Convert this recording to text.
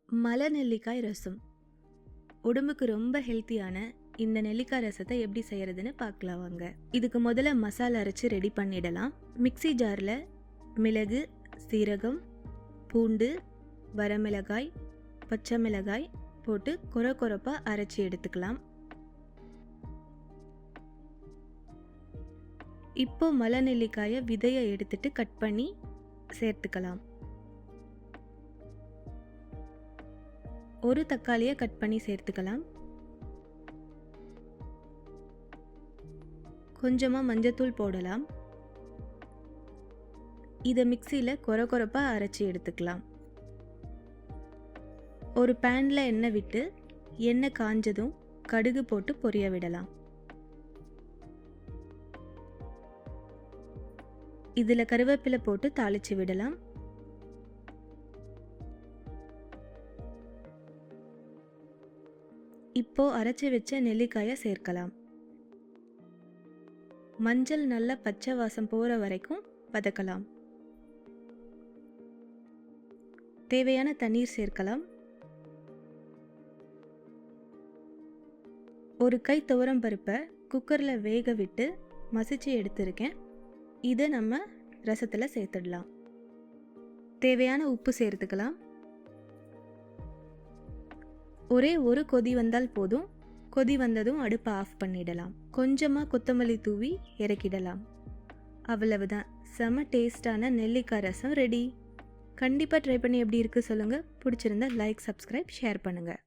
மலை நெல்லிக்காய் ரசம் உடம்புக்கு ரொம்ப ஹெல்த்தியான இந்த நெல்லிக்காய் ரசத்தை எப்படி செய்யறதுன்னு பார்க்கலாம் வாங்க. இதுக்கு முதல்ல மசாலா அரைச்சி ரெடி பண்ணிடலாம். மிக்ஸி ஜாரில் மிளகு, சீரகம், பூண்டு, வரமிளகாய், பச்சை மிளகாய் போட்டு கொரப்பாக அரைச்சி எடுத்துக்கலாம். இப்போ மலை நெல்லிக்காயை விதையை எடுத்துட்டு கட் பண்ணி சேர்த்துக்கலாம். ஒரு தக்காளியை கட் பண்ணி சேர்த்துக்கலாம். கொஞ்சமாக மஞ்சத்தூள் போடலாம். இதை மிக்சியில் கொரப்பாக அரைச்சி எடுத்துக்கலாம். ஒரு பேனில் எண்ணெய் விட்டு எண்ணெய் காஞ்சதும் கடுகு போட்டு பொரிய விடலாம். இதில் கருவேப்பிலை போட்டு தாளித்து விடலாம். இப்போ அரைச்சி வச்ச நெல்லிக்காயை சேர்க்கலாம். மஞ்சள் நல்ல பச்சை வாசம் போகிற வரைக்கும் வதக்கலாம். தேவையான தண்ணீர் சேர்க்கலாம். ஒரு கை துவரம் பருப்பை குக்கரில் வேக விட்டு மசிச்சு எடுத்திருக்கேன். இதை நம்ம ரசத்தில் சேர்த்துடலாம். தேவையான உப்பு சேர்த்துக்கலாம். ஒரே ஒரு கொதி வந்தால் போதும். கொதி வந்ததும் அடுப்பை ஆஃப் பண்ணிடலாம். கொஞ்சமாக கொத்தமல்லி தூவி இறக்கிடலாம். அவ்வளவுதான், செம டேஸ்டான நெல்லிக்காய் ரசம் ரெடி. கண்டிப்பாக ட்ரை பண்ணி எப்படி இருக்குது சொல்லுங்கள். பிடிச்சிருந்தா லைக், சப்ஸ்கிரைப், ஷேர் பண்ணுங்கள்.